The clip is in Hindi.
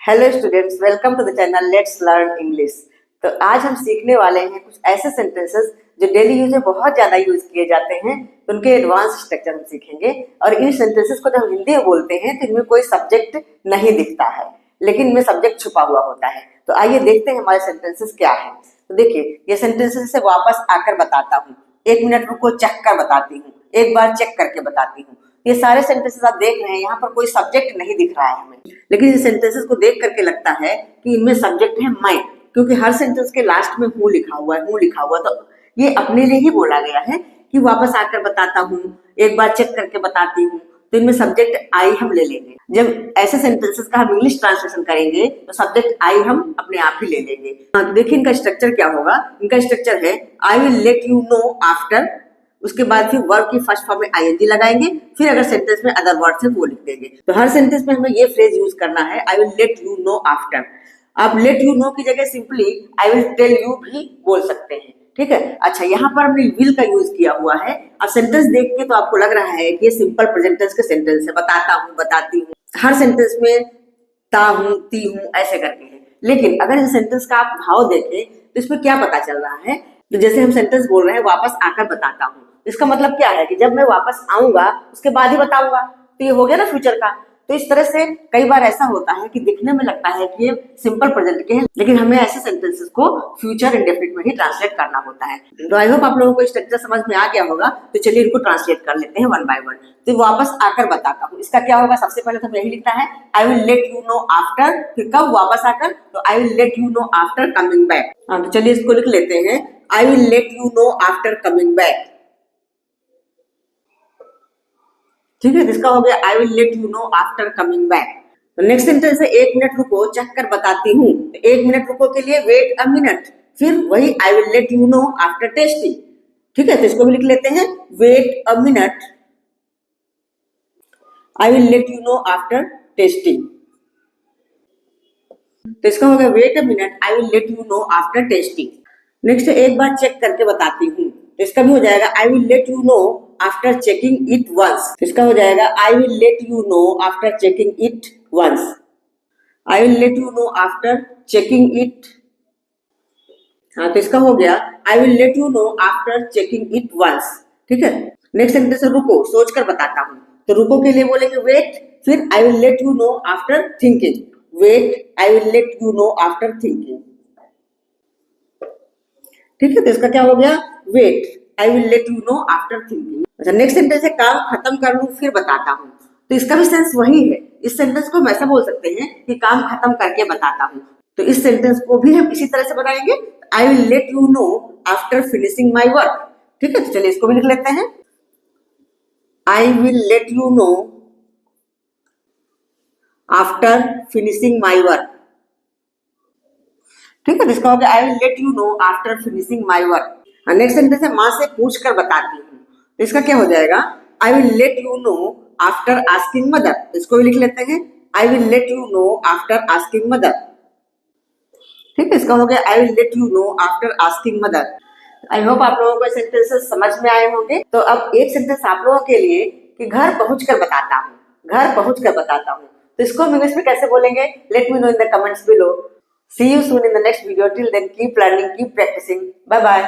Hello students, welcome to the channel let's learn English. तो आज हम सीखने वाले हैं कुछ ऐसे सेंटेंसेस जो डेली यूज में बहुत ज़्यादा यूज किए जाते हैं। तो उनके एडवांस स्ट्रक्चर हम सीखेंगे और इन सेंटेंसेस को जब हम हिंदी में बोलते हैं तो इनमें कोई सब्जेक्ट नहीं दिखता है, लेकिन इनमें सब्जेक्ट छुपा हुआ होता है। तो आइए देखते हैं हमारे सेंटेंसेस क्या है। तो देखिए, ये सेंटेंसेस से वापस आकर बताता हूँ, 1 मिनट रुको चेक कर बताती हूँ, एक बार चेक करके बताती हूँ। ये सारे सेंटेंसेस आप देख रहे हैं, यहाँ पर कोई सब्जेक्ट नहीं दिख रहा है हमें, लेकिन इन सेंटेंसेस को देख करके लगता है कि इनमें सब्जेक्ट है मैं, क्योंकि हर सेंटेंस के लास्ट में हूँ लिखा हुआ है, हूँ लिखा हुआ। तो ये अपने लिए ही बोला गया है कि वापस आकर बताता हूँ, एक बार चेक करके बताती हूँ। तो इनमें सब्जेक्ट आई हम ले लेंगे। जब ऐसे सेंटेंसेस का हम इंग्लिश ट्रांसलेशन करेंगे तो सब्जेक्ट आई हम अपने आप ही ले लेंगे। तो देखिए इनका स्ट्रक्चर क्या होगा। इनका स्ट्रक्चर है I will let you know after, उसके बाद फिर वर्ब की फर्स्ट फॉर्म में आईएनजी लगाएंगे, फिर अगर सेंटेंस में अदर वर्ड्स है वो लिख देंगे। तो हर सेंटेंस में हमें ये फ्रेज यूज करना है, I will let you know after. आप लेट यू नो की जगह simply I will tell you भी बोल सकते हैं, ठीक है। अच्छा, यहाँ पर हमने विल का यूज किया हुआ है। अब सेंटेंस देख के तो आपको लग रहा है कि ये सिंपल प्रेजेंट टेंस का सेंटेंस है, बताता हूँ, बताती हूँ। हर सेंटेंस में ता हूँ, ती हूँ ऐसे करके है। लेकिन अगर इस सेंटेंस का आप भाव देखें तो इसमें क्या पता चल रहा है। तो जैसे हम सेंटेंस बोल रहे हैं वापस आकर बताता हूँ, इसका मतलब क्या है कि जब मैं वापस आऊंगा उसके बाद ही बताऊंगा। तो ये हो गया ना फ्यूचर का। तो इस तरह से कई बार ऐसा होता है कि दिखने में लगता है कि ये सिंपल प्रेजेंट के हैं, लेकिन हमें ऐसे सेंटेंसेस को फ्यूचर इंडेफिनिट में ही ट्रांसलेट करना होता है। तो आई होप आप लोगों को स्ट्रक्चर समझ में आ गया होगा। तो चलिए इनको ट्रांसलेट कर लेते हैं वन बाय वन। तो वापस आकर बताता हूँ, इसका क्या होगा। सबसे पहले तो यही लिखना है I will let you know after, फिर कब वापस आकर, तो आई will let you know after coming back. तो चलिए इसको लिख लेते हैं आई will let you know after coming back, ठीक है। इसका हो गया I will let you know after coming back. तो नेक्स्ट सेंटेंस है 1 मिनट रुको चेक कर बताती हूँ। 1 मिनट रुको के लिए वेट अ मिनट, फिर वही I will let you know after testing, ठीक है। तो इसको भी लिख लेते हैं wait a minute, I will let you know after testing. तो इसका हो गया wait a minute, I will let you know after testing. Next एक बार चेक करके बताती हूँ, तो इसका भी हो जाएगा I will let you know after checking it once. इसका हो जाएगा I will let you know after checking it once, I will let you know after checking it. हाँ, तो इसका हो गया I will let you know after checking it once, ठीक है। नेक्स्ट सेंटेंस है रुको सोच कर बताता हूँ। तो रुको के लिए बोलेंगे वेट, फिर I will let you know after thinking, wait I will let you know after thinking, ठीक है। तो इसका क्या हो गया wait I will let you know after thinking. अच्छा, नेक्स्ट सेंटेंस है काम खत्म कर लूं फिर बताता हूँ। तो इसका भी सेंस वही है। इस सेंटेंस को हम ऐसा बोल सकते हैं कि काम खत्म करके बताता हूँ। तो इस सेंटेंस को भी हम इसी तरह से बनाएंगे आई will let you know after finishing my work, ठीक है। तो चलिए इसको भी लिख लेते हैं आई will let you know after finishing my work, ठीक है। इसका हो गया I will let you know after finishing my work. Next sentence है माँ से पूछ कर बताती हूँ। तो इसका क्या हो जाएगा I will let you know after asking mother. इसको भी लिख लेते हैं आई will let you know after asking mother, ठीक है। इसका हो गया I will let you know after asking mother. I hope आप लोगों को सेंटेंसेस समझ में आए होंगे। तो अब एक सेंटेंस आप लोगों के लिए कि घर पहुंच कर बताता हूँ, घर पहुंच कर बताता हूँ। तो इसको हम इंग्लिश में कैसे बोलेंगे, let me know in the comments below. See you soon in the next video. Till then, keep learning, keep practicing. Bye bye.